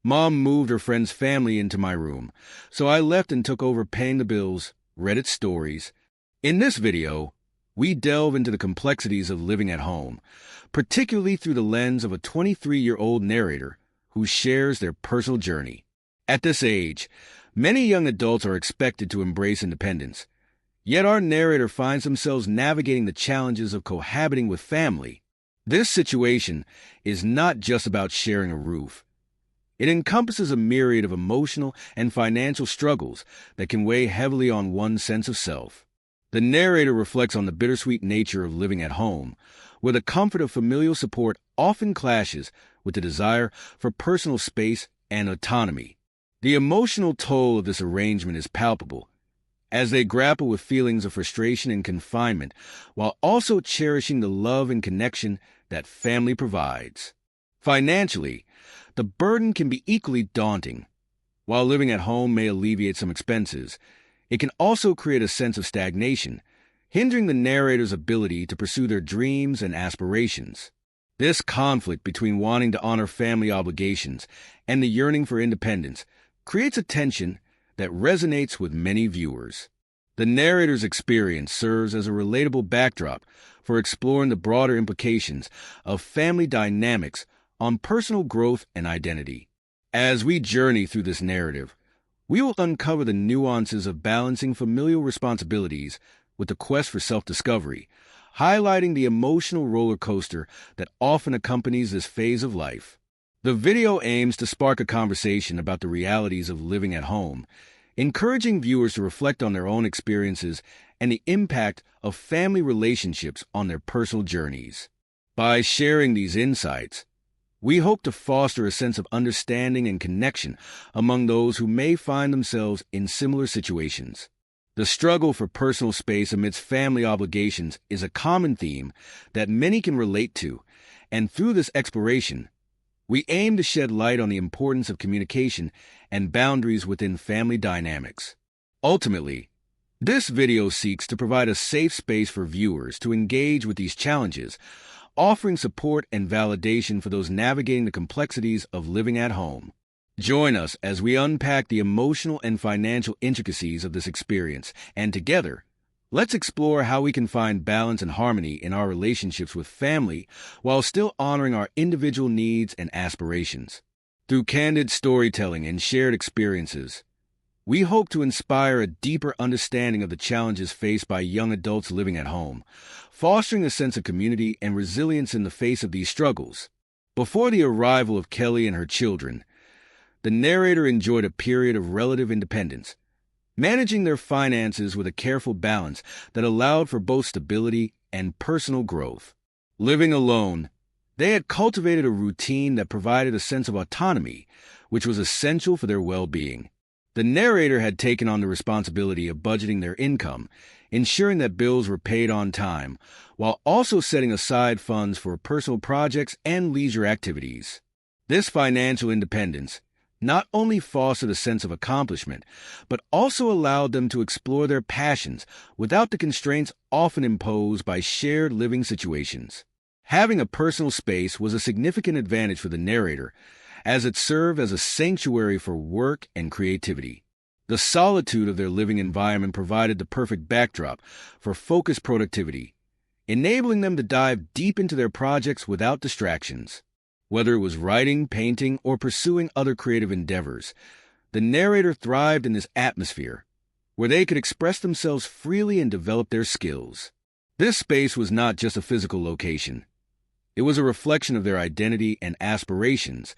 Mom moved her friend's family into my room, so I left and took over paying the bills, read its stories. In this video, we delve into the complexities of living at home, particularly through the lens of a 23-year-old narrator who shares their personal journey. At this age, many young adults are expected to embrace independence, yet our narrator finds themselves navigating the challenges of cohabiting with family. This situation is not just about sharing a roof. It encompasses a myriad of emotional and financial struggles that can weigh heavily on one's sense of self. The narrator reflects on the bittersweet nature of living at home, where the comfort of familial support often clashes with the desire for personal space and autonomy. The emotional toll of this arrangement is palpable, as they grapple with feelings of frustration and confinement while also cherishing the love and connection that family provides. Financially, the burden can be equally daunting. While living at home may alleviate some expenses, it can also create a sense of stagnation, hindering the narrator's ability to pursue their dreams and aspirations. This conflict between wanting to honor family obligations and the yearning for independence creates a tension that resonates with many viewers. The narrator's experience serves as a relatable backdrop for exploring the broader implications of family dynamics on personal growth and identity. As we journey through this narrative, we will uncover the nuances of balancing familial responsibilities with the quest for self-discovery, highlighting the emotional roller coaster that often accompanies this phase of life. The video aims to spark a conversation about the realities of living at home, encouraging viewers to reflect on their own experiences and the impact of family relationships on their personal journeys. By sharing these insights, we hope to foster a sense of understanding and connection among those who may find themselves in similar situations. The struggle for personal space amidst family obligations is a common theme that many can relate to, and through this exploration, we aim to shed light on the importance of communication and boundaries within family dynamics. Ultimately, this video seeks to provide a safe space for viewers to engage with these challenges, offering support and validation for those navigating the complexities of living at home. Join us as we unpack the emotional and financial intricacies of this experience, and together, let's explore how we can find balance and harmony in our relationships with family while still honoring our individual needs and aspirations. Through candid storytelling and shared experiences, we hope to inspire a deeper understanding of the challenges faced by young adults living at home, fostering a sense of community and resilience in the face of these struggles. Before the arrival of Kelly and her children, the narrator enjoyed a period of relative independence, managing their finances with a careful balance that allowed for both stability and personal growth. Living alone, they had cultivated a routine that provided a sense of autonomy, which was essential for their well-being. The narrator had taken on the responsibility of budgeting their income, ensuring that bills were paid on time, while also setting aside funds for personal projects and leisure activities. This financial independence not only fostered a sense of accomplishment, but also allowed them to explore their passions without the constraints often imposed by shared living situations. Having a personal space was a significant advantage for the narrator, as it served as a sanctuary for work and creativity. The solitude of their living environment provided the perfect backdrop for focused productivity, enabling them to dive deep into their projects without distractions. Whether it was writing, painting, or pursuing other creative endeavors, the narrator thrived in this atmosphere, where they could express themselves freely and develop their skills. This space was not just a physical location. It was a reflection of their identity and aspirations,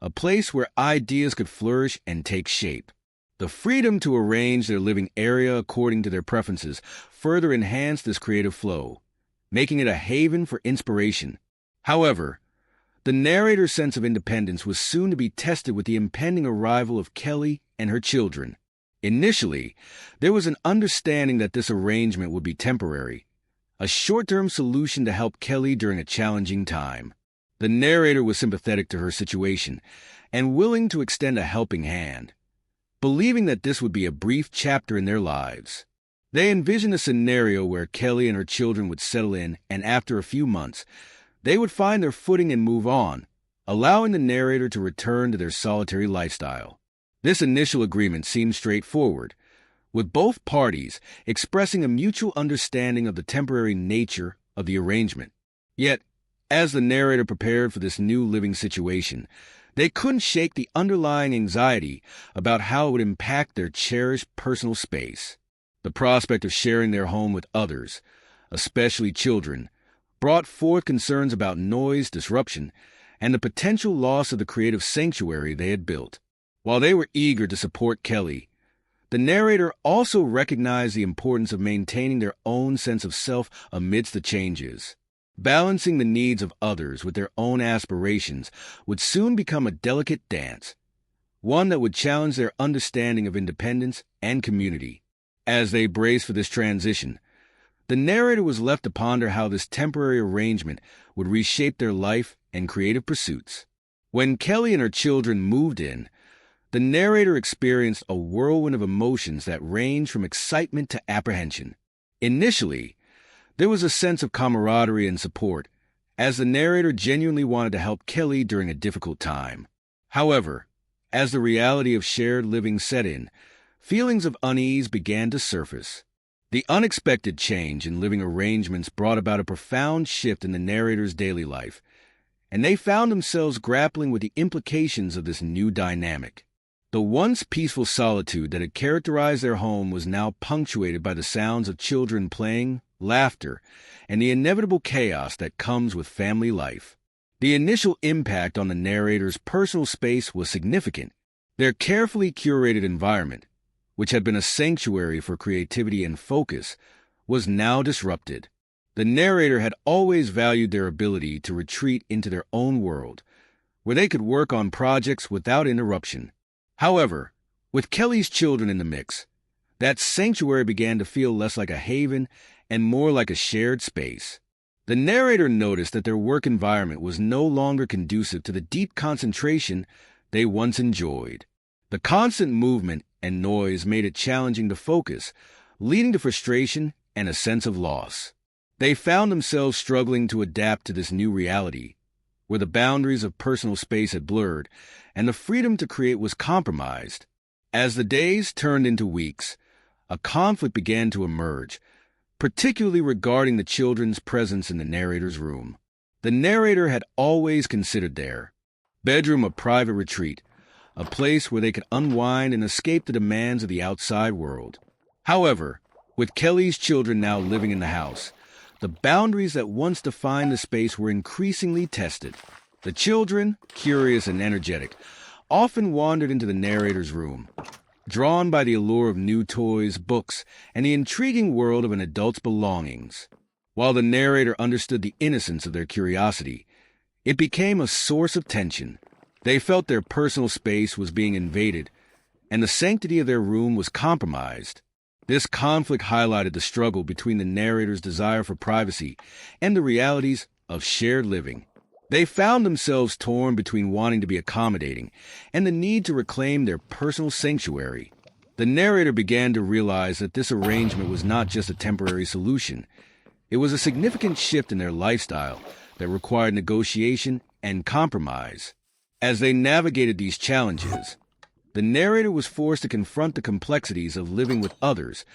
a place where ideas could flourish and take shape. The freedom to arrange their living area according to their preferences further enhanced this creative flow, making it a haven for inspiration. However, the narrator's sense of independence was soon to be tested with the impending arrival of Kelly and her children. Initially, there was an understanding that this arrangement would be temporary, a short-term solution to help Kelly during a challenging time. The narrator was sympathetic to her situation and willing to extend a helping hand, believing that this would be a brief chapter in their lives. They envisioned a scenario where Kelly and her children would settle in, and after a few months, they would find their footing and move on, allowing the narrator to return to their solitary lifestyle. This initial agreement seemed straightforward, with both parties expressing a mutual understanding of the temporary nature of the arrangement. Yet, as the narrator prepared for this new living situation, they couldn't shake the underlying anxiety about how it would impact their cherished personal space. The prospect of sharing their home with others, especially children, brought forth concerns about noise disruption and the potential loss of the creative sanctuary they had built. While they were eager to support Kelly, the narrator also recognized the importance of maintaining their own sense of self amidst the changes. Balancing the needs of others with their own aspirations would soon become a delicate dance, one that would challenge their understanding of independence and community. As they braced for this transition, the narrator was left to ponder how this temporary arrangement would reshape their life and creative pursuits. When Kelly and her children moved in, the narrator experienced a whirlwind of emotions that ranged from excitement to apprehension. Initially, there was a sense of camaraderie and support, as the narrator genuinely wanted to help Kelly during a difficult time. However, as the reality of shared living set in, feelings of unease began to surface. The unexpected change in living arrangements brought about a profound shift in the narrator's daily life, and they found themselves grappling with the implications of this new dynamic. The once peaceful solitude that had characterized their home was now punctuated by the sounds of children playing, laughter, and the inevitable chaos that comes with family life. The initial impact on the narrator's personal space was significant. Their carefully curated environment, which had been a sanctuary for creativity and focus, was now disrupted. The narrator had always valued their ability to retreat into their own world, where they could work on projects without interruption. However, with Kelly's children in the mix, that sanctuary began to feel less like a haven and more like a shared space. The narrator noticed that their work environment was no longer conducive to the deep concentration they once enjoyed. The constant movement and noise made it challenging to focus, leading to frustration and a sense of loss. They found themselves struggling to adapt to this new reality, where the boundaries of personal space had blurred and the freedom to create was compromised. As the days turned into weeks, a conflict began to emerge, particularly regarding the children's presence in the narrator's room. The narrator had always considered their bedroom a private retreat, a place where they could unwind and escape the demands of the outside world. However, with Kelly's children now living in the house, the boundaries that once defined the space were increasingly tested. The children, curious and energetic, often wandered into the narrator's room, drawn by the allure of new toys, books, and the intriguing world of an adult's belongings. While the narrator understood the innocence of their curiosity, it became a source of tension. They felt their personal space was being invaded, and the sanctity of their room was compromised. This conflict highlighted the struggle between the narrator's desire for privacy and the realities of shared living. They found themselves torn between wanting to be accommodating and the need to reclaim their personal sanctuary. The narrator began to realize that this arrangement was not just a temporary solution. It was a significant shift in their lifestyle that required negotiation and compromise. As they navigated these challenges, the narrator was forced to confront the complexities of living with others,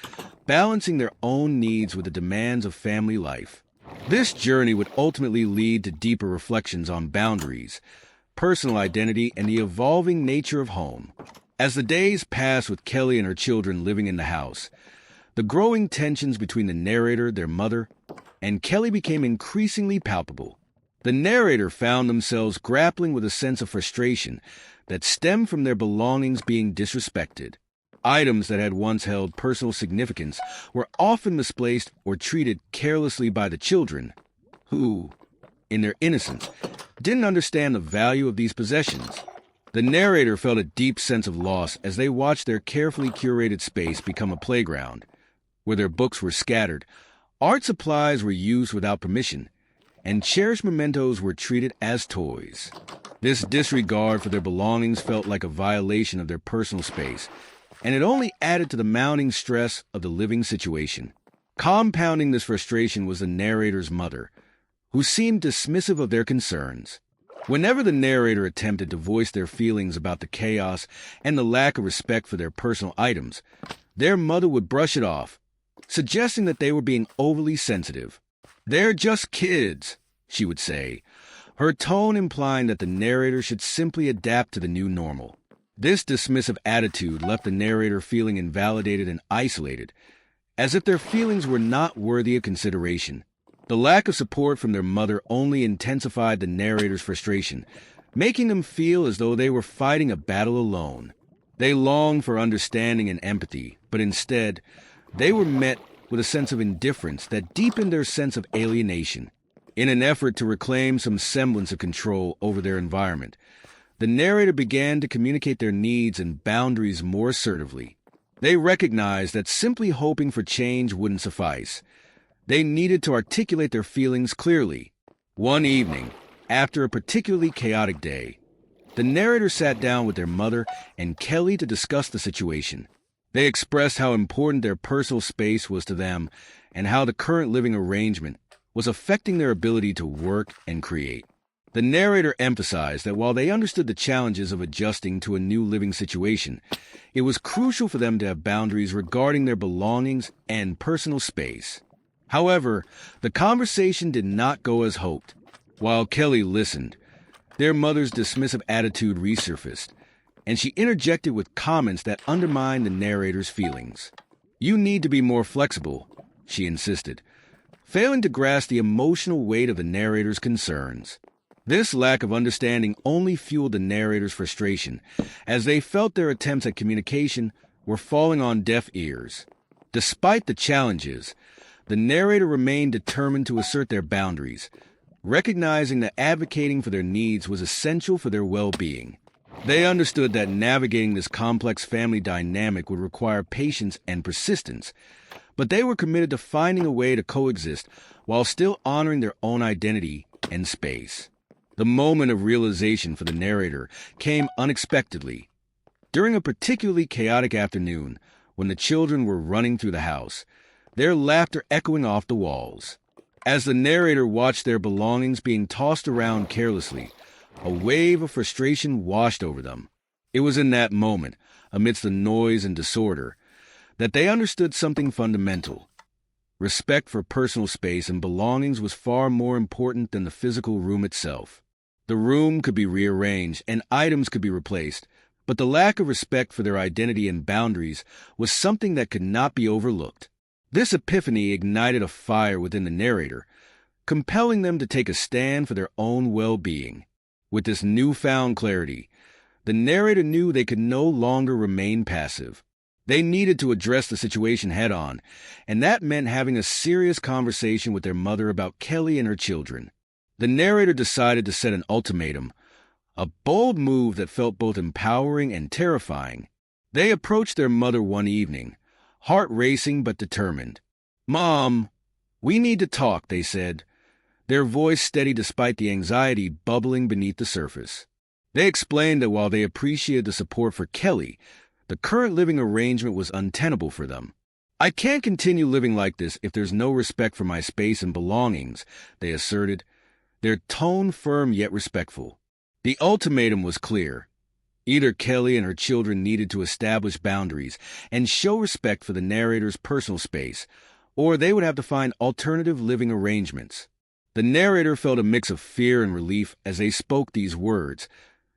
balancing their own needs with the demands of family life. This journey would ultimately lead to deeper reflections on boundaries, personal identity, and the evolving nature of home. As the days passed with Kelly and her children living in the house, the growing tensions between the narrator, their mother, and Kelly became increasingly palpable. The narrator found themselves grappling with a sense of frustration that stemmed from their belongings being disrespected. Items that had once held personal significance were often misplaced or treated carelessly by the children, who, in their innocence, didn't understand the value of these possessions. The narrator felt a deep sense of loss as they watched their carefully curated space become a playground, where their books were scattered, art supplies were used without permission, and cherished mementos were treated as toys. This disregard for their belongings felt like a violation of their personal space, and it only added to the mounting stress of the living situation. Compounding this frustration was the narrator's mother, who seemed dismissive of their concerns. Whenever the narrator attempted to voice their feelings about the chaos and the lack of respect for their personal items, their mother would brush it off, suggesting that they were being overly sensitive. "They're just kids," she would say, her tone implying that the narrator should simply adapt to the new normal. This dismissive attitude left the narrator feeling invalidated and isolated, as if their feelings were not worthy of consideration. The lack of support from their mother only intensified the narrator's frustration, making them feel as though they were fighting a battle alone. They longed for understanding and empathy, but instead, they were met with a sense of indifference that deepened their sense of alienation. In an effort to reclaim some semblance of control over their environment, the narrator began to communicate their needs and boundaries more assertively. They recognized that simply hoping for change wouldn't suffice. They needed to articulate their feelings clearly. One evening, after a particularly chaotic day, the narrator sat down with their mother and Kelly to discuss the situation. They expressed how important their personal space was to them and how the current living arrangement was affecting their ability to work and create. The narrator emphasized that while they understood the challenges of adjusting to a new living situation, it was crucial for them to have boundaries regarding their belongings and personal space. However, the conversation did not go as hoped. While Kelly listened, their mother's dismissive attitude resurfaced, and she interjected with comments that undermined the narrator's feelings. "You need to be more flexible," she insisted, failing to grasp the emotional weight of the narrator's concerns. This lack of understanding only fueled the narrator's frustration, as they felt their attempts at communication were falling on deaf ears. Despite the challenges, the narrator remained determined to assert their boundaries, recognizing that advocating for their needs was essential for their well-being. They understood that navigating this complex family dynamic would require patience and persistence, but they were committed to finding a way to coexist while still honoring their own identity and space. The moment of realization for the narrator came unexpectedly. During a particularly chaotic afternoon, when the children were running through the house, their laughter echoing off the walls. As the narrator watched their belongings being tossed around carelessly, a wave of frustration washed over them. It was in that moment, amidst the noise and disorder, that they understood something fundamental. Respect for personal space and belongings was far more important than the physical room itself. The room could be rearranged and items could be replaced, but the lack of respect for their identity and boundaries was something that could not be overlooked. This epiphany ignited a fire within the narrator, compelling them to take a stand for their own well-being. With this newfound clarity, the narrator knew they could no longer remain passive. They needed to address the situation head-on, and that meant having a serious conversation with their mother about Kelly and her children. The narrator decided to set an ultimatum, a bold move that felt both empowering and terrifying. They approached their mother one evening, heart racing but determined. "Mom, we need to talk," they said, their voice steady despite the anxiety bubbling beneath the surface. They explained that while they appreciated the support for Kelly, the current living arrangement was untenable for them. "I can't continue living like this if there's no respect for my space and belongings," they asserted, their tone firm yet respectful. The ultimatum was clear. Either Kelly and her children needed to establish boundaries and show respect for the narrator's personal space, or they would have to find alternative living arrangements. The narrator felt a mix of fear and relief as they spoke these words,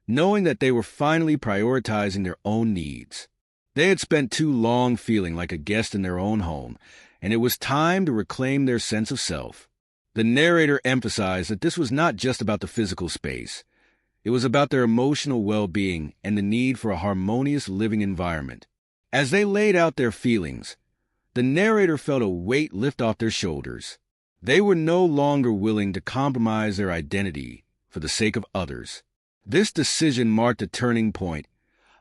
knowing that they were finally prioritizing their own needs. They had spent too long feeling like a guest in their own home, and it was time to reclaim their sense of self. The narrator emphasized that this was not just about the physical space. It was about their emotional well-being and the need for a harmonious living environment. As they laid out their feelings, the narrator felt a weight lift off their shoulders. They were no longer willing to compromise their identity for the sake of others. This decision marked a turning point,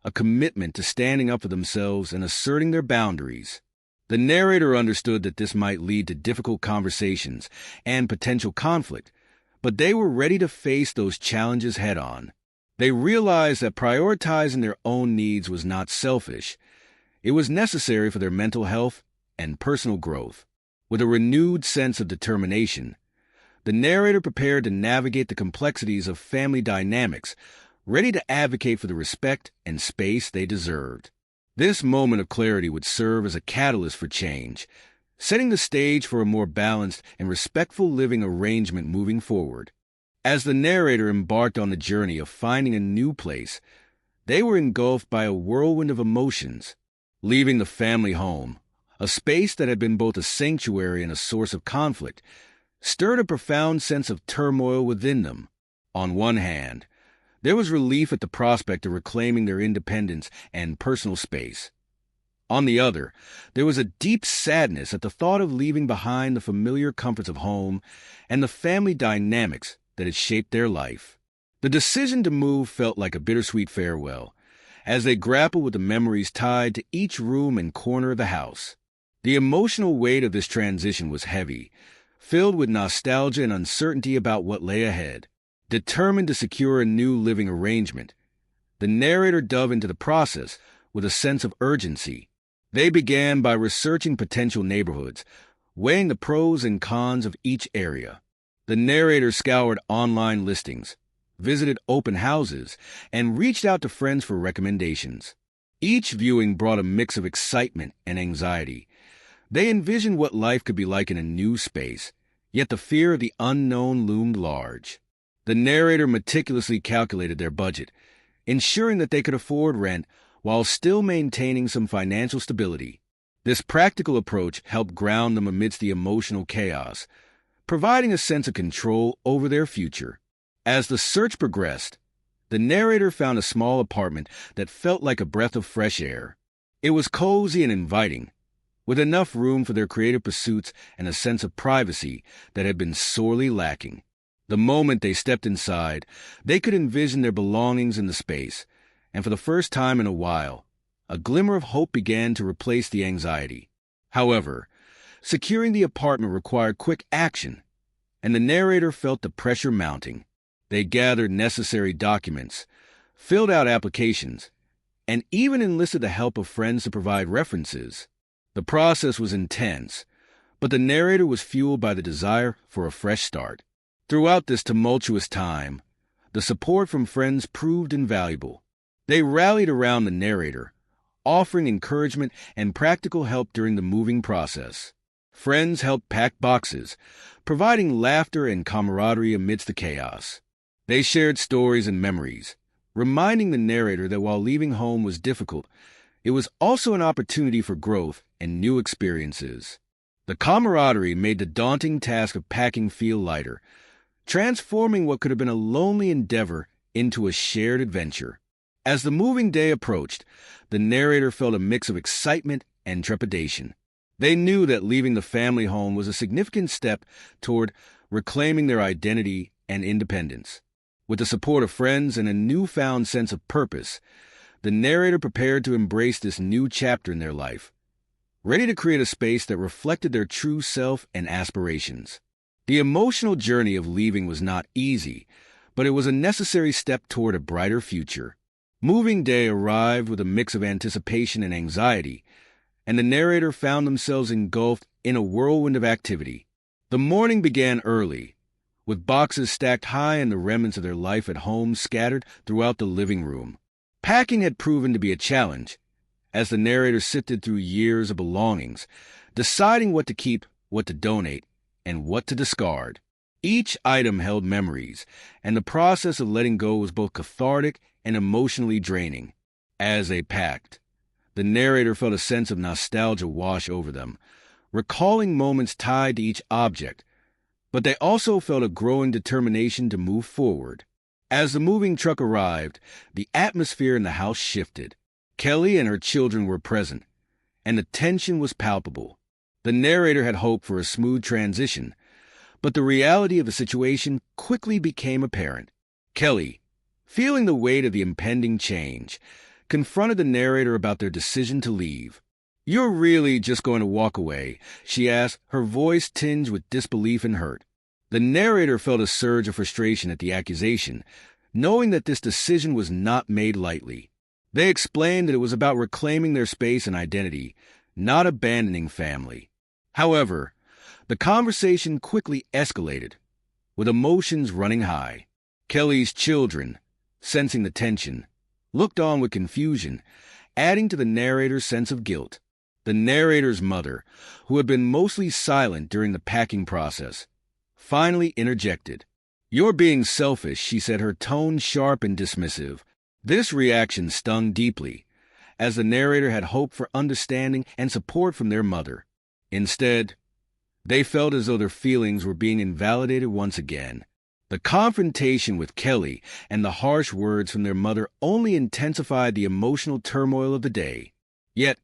a commitment to standing up for themselves and asserting their boundaries. The narrator understood that this might lead to difficult conversations and potential conflict, but they were ready to face those challenges head-on. They realized that prioritizing their own needs was not selfish. It was necessary for their mental health and personal growth. With a renewed sense of determination, The narrator prepared to navigate the complexities of family dynamics, ready to advocate for the respect and space they deserved. This moment of clarity would serve as a catalyst for change, setting the stage for a more balanced and respectful living arrangement moving forward. As the narrator embarked on the journey of finding a new place, they were engulfed by a whirlwind of emotions. Leaving the family home, a space that had been both a sanctuary and a source of conflict, stirred a profound sense of turmoil within them. On one hand, there was relief at the prospect of reclaiming their independence and personal space. On the other, there was a deep sadness at the thought of leaving behind the familiar comforts of home and the family dynamics that had shaped their life. The decision to move felt like a bittersweet farewell, as they grappled with the memories tied to each room and corner of the house. The emotional weight of this transition was heavy, filled with nostalgia and uncertainty about what lay ahead. Determined to secure a new living arrangement, the narrator dove into the process with a sense of urgency. They began by researching potential neighborhoods, weighing the pros and cons of each area. The narrator scoured online listings, visited open houses, and reached out to friends for recommendations. Each viewing brought a mix of excitement and anxiety. They envisioned what life could be like in a new space, yet the fear of the unknown loomed large. The narrator meticulously calculated their budget, ensuring that they could afford rent while still maintaining some financial stability. This practical approach helped ground them amidst the emotional chaos, providing a sense of control over their future. As the search progressed, the narrator found a small apartment that felt like a breath of fresh air. It was cozy and inviting, with enough room for their creative pursuits and a sense of privacy that had been sorely lacking. The moment they stepped inside, they could envision their belongings in the space, and for the first time in a while, a glimmer of hope began to replace the anxiety. However, securing the apartment required quick action, and the narrator felt the pressure mounting. They gathered necessary documents, filled out applications, and even enlisted the help of friends to provide references. The process was intense, but the narrator was fueled by the desire for a fresh start. Throughout this tumultuous time, the support from friends proved invaluable. They rallied around the narrator, offering encouragement and practical help during the moving process. Friends helped pack boxes, providing laughter and camaraderie amidst the chaos. They shared stories and memories, reminding the narrator that while leaving home was difficult, it was also an opportunity for growth and new experiences. The camaraderie made the daunting task of packing feel lighter, transforming what could have been a lonely endeavor into a shared adventure. As the moving day approached, the narrator felt a mix of excitement and trepidation. They knew that leaving the family home was a significant step toward reclaiming their identity and independence. With the support of friends and a newfound sense of purpose, the narrator prepared to embrace this new chapter in their life, ready to create a space that reflected their true self and aspirations. The emotional journey of leaving was not easy, but it was a necessary step toward a brighter future. Moving day arrived with a mix of anticipation and anxiety, and the narrator found themselves engulfed in a whirlwind of activity. The morning began early, with boxes stacked high and the remnants of their life at home scattered throughout the living room. Packing had proven to be a challenge, as the narrator sifted through years of belongings, deciding what to keep, what to donate, and what to discard. Each item held memories, and the process of letting go was both cathartic and emotionally draining. As they packed, the narrator felt a sense of nostalgia wash over them, recalling moments tied to each object, but they also felt a growing determination to move forward. As the moving truck arrived, the atmosphere in the house shifted. Kelly and her children were present, and the tension was palpable. The narrator had hoped for a smooth transition, but the reality of the situation quickly became apparent. Kelly, feeling the weight of the impending change, confronted the narrator about their decision to leave. "You're really just going to walk away?" she asked, her voice tinged with disbelief and hurt. The narrator felt a surge of frustration at the accusation, knowing that this decision was not made lightly. They explained that it was about reclaiming their space and identity, not abandoning family. However, the conversation quickly escalated, with emotions running high. Kelly's children, sensing the tension, looked on with confusion, adding to the narrator's sense of guilt. The narrator's mother, who had been mostly silent during the packing process, finally interjected. "You're being selfish," she said, her tone sharp and dismissive. This reaction stung deeply, as the narrator had hoped for understanding and support from their mother. Instead, they felt as though their feelings were being invalidated once again. The confrontation with Kelly and the harsh words from their mother only intensified the emotional turmoil of the day. Yet,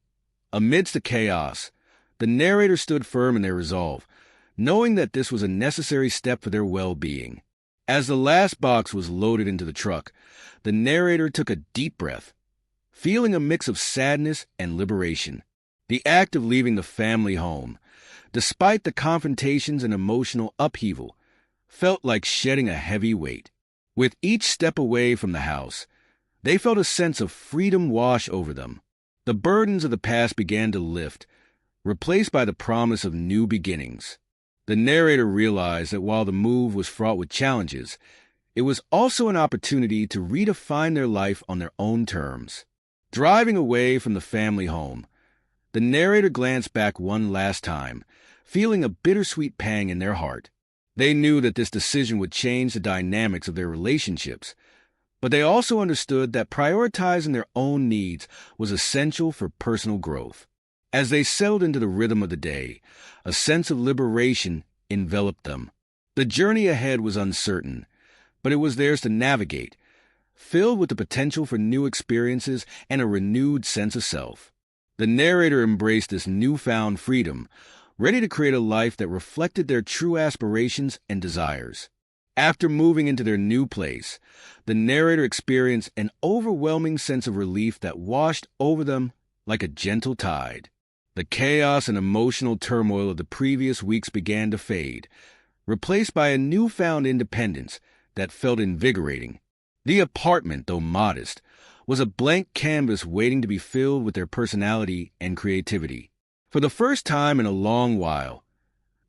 amidst the chaos, the narrator stood firm in their resolve, knowing that this was a necessary step for their well-being. As the last box was loaded into the truck, the narrator took a deep breath, feeling a mix of sadness and liberation. The act of leaving the family home, despite the confrontations and emotional upheaval, felt like shedding a heavy weight. With each step away from the house, they felt a sense of freedom wash over them. The burdens of the past began to lift, replaced by the promise of new beginnings. The narrator realized that while the move was fraught with challenges, it was also an opportunity to redefine their life on their own terms. Driving away from the family home, the narrator glanced back one last time, feeling a bittersweet pang in their heart. They knew that this decision would change the dynamics of their relationships, but they also understood that prioritizing their own needs was essential for personal growth. As they settled into the rhythm of the day, a sense of liberation enveloped them. The journey ahead was uncertain, but it was theirs to navigate, filled with the potential for new experiences and a renewed sense of self. The narrator embraced this newfound freedom, ready to create a life that reflected their true aspirations and desires. After moving into their new place, the narrator experienced an overwhelming sense of relief that washed over them like a gentle tide. The chaos and emotional turmoil of the previous weeks began to fade, replaced by a newfound independence that felt invigorating. The apartment, though modest, was a blank canvas waiting to be filled with their personality and creativity. For the first time in a long while,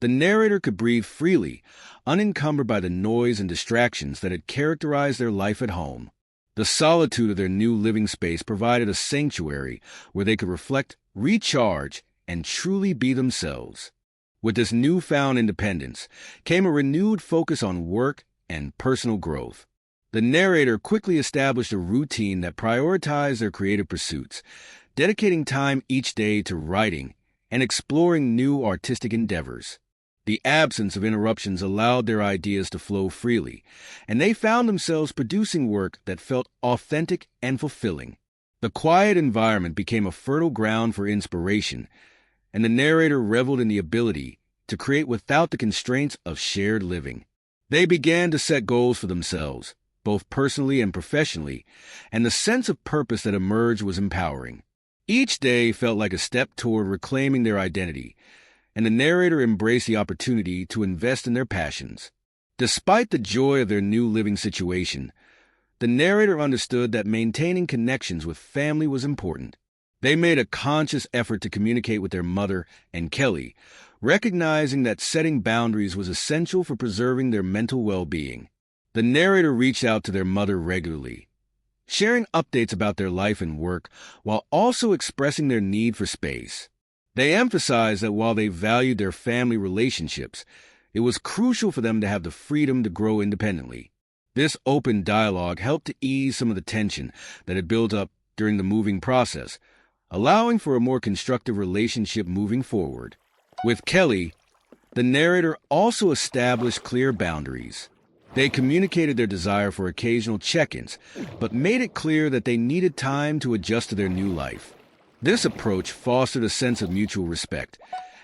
the narrator could breathe freely, unencumbered by the noise and distractions that had characterized their life at home. The solitude of their new living space provided a sanctuary where they could reflect, recharge, and truly be themselves. With this newfound independence came a renewed focus on work and personal growth. The narrator quickly established a routine that prioritized their creative pursuits, dedicating time each day to writing and exploring new artistic endeavors. The absence of interruptions allowed their ideas to flow freely, and they found themselves producing work that felt authentic and fulfilling. The quiet environment became a fertile ground for inspiration, and the narrator reveled in the ability to create without the constraints of shared living. They began to set goals for themselves, both personally and professionally, and the sense of purpose that emerged was empowering. Each day felt like a step toward reclaiming their identity, and the narrator embraced the opportunity to invest in their passions. Despite the joy of their new living situation, the narrator understood that maintaining connections with family was important. They made a conscious effort to communicate with their mother and Kelly, recognizing that setting boundaries was essential for preserving their mental well-being. The narrator reached out to their mother regularly, sharing updates about their life and work while also expressing their need for space. They emphasized that while they valued their family relationships, it was crucial for them to have the freedom to grow independently. This open dialogue helped to ease some of the tension that had built up during the moving process, allowing for a more constructive relationship moving forward. With Kelly, the narrator also established clear boundaries. They communicated their desire for occasional check-ins, but made it clear that they needed time to adjust to their new life. This approach fostered a sense of mutual respect,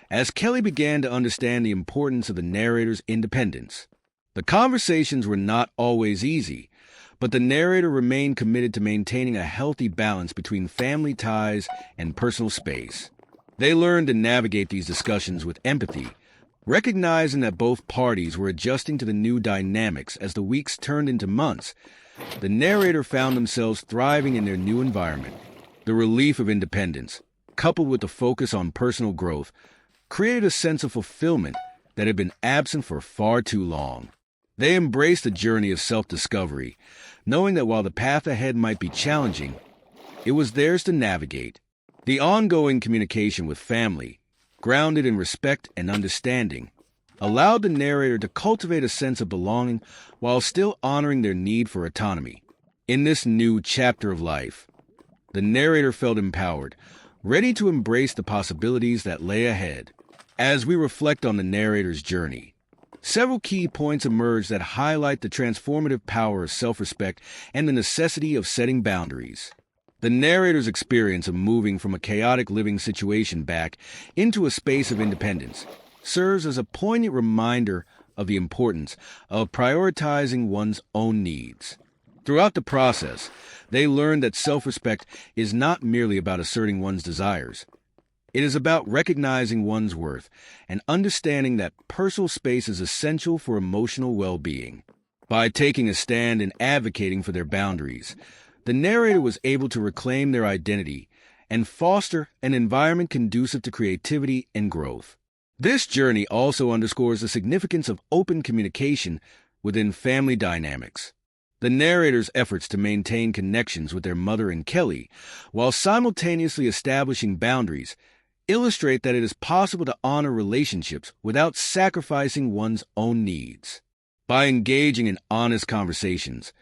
as Kelly began to understand the importance of the narrator's independence. The conversations were not always easy, but the narrator remained committed to maintaining a healthy balance between family ties and personal space. They learned to navigate these discussions with empathy, recognizing that both parties were adjusting to the new dynamics as the weeks turned into months. The narrator found themselves thriving in their new environment. The relief of independence, coupled with the focus on personal growth, created a sense of fulfillment that had been absent for far too long. They embraced the journey of self-discovery, knowing that while the path ahead might be challenging, it was theirs to navigate. The ongoing communication with family, grounded in respect and understanding, allowed the narrator to cultivate a sense of belonging while still honoring their need for autonomy. In this new chapter of life, the narrator felt empowered, ready to embrace the possibilities that lay ahead. As we reflect on the narrator's journey, several key points emerge that highlight the transformative power of self-respect and the necessity of setting boundaries. The narrator's experience of moving from a chaotic living situation back into a space of independence serves as a poignant reminder of the importance of prioritizing one's own needs. Throughout the process, they learned that self-respect is not merely about asserting one's desires. It is about recognizing one's worth and understanding that personal space is essential for emotional well-being. By taking a stand and advocating for their boundaries, the narrator was able to reclaim their identity and foster an environment conducive to creativity and growth. This journey also underscores the significance of open communication within family dynamics. The narrator's efforts to maintain connections with their mother and Kelly, while simultaneously establishing boundaries, illustrate that it is possible to honor relationships without sacrificing one's own needs. By engaging in honest conversations,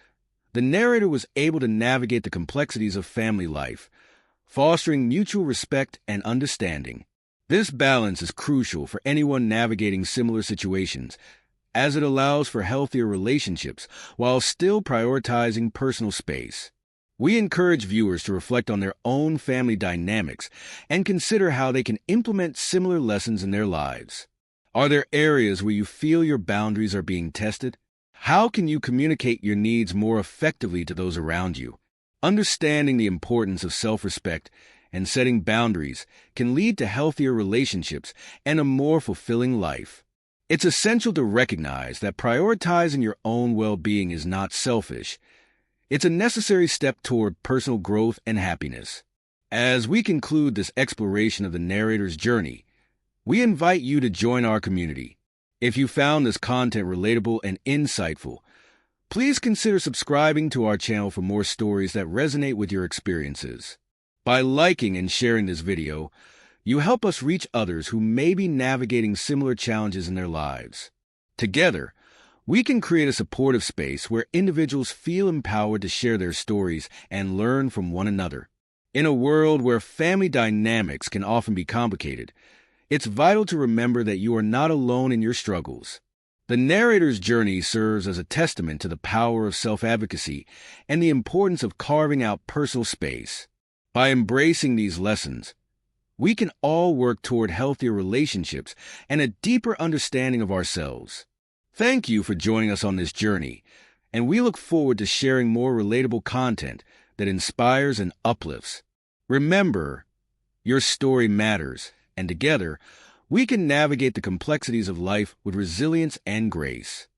the narrator was able to navigate the complexities of family life, fostering mutual respect and understanding. This balance is crucial for anyone navigating similar situations, as it allows for healthier relationships while still prioritizing personal space. We encourage viewers to reflect on their own family dynamics and consider how they can implement similar lessons in their lives. Are there areas where you feel your boundaries are being tested? How can you communicate your needs more effectively to those around you? Understanding the importance of self-respect and setting boundaries can lead to healthier relationships and a more fulfilling life. It's essential to recognize that prioritizing your own well-being is not selfish. It's a necessary step toward personal growth and happiness. As we conclude this exploration of the narrator's journey, we invite you to join our community. If you found this content relatable and insightful, please consider subscribing to our channel for more stories that resonate with your experiences. By liking and sharing this video, you help us reach others who may be navigating similar challenges in their lives. Together, we can create a supportive space where individuals feel empowered to share their stories and learn from one another. In a world where family dynamics can often be complicated, it's vital to remember that you are not alone in your struggles. The narrator's journey serves as a testament to the power of self-advocacy and the importance of carving out personal space. By embracing these lessons, we can all work toward healthier relationships and a deeper understanding of ourselves. Thank you for joining us on this journey, and we look forward to sharing more relatable content that inspires and uplifts. Remember, your story matters, and together, we can navigate the complexities of life with resilience and grace.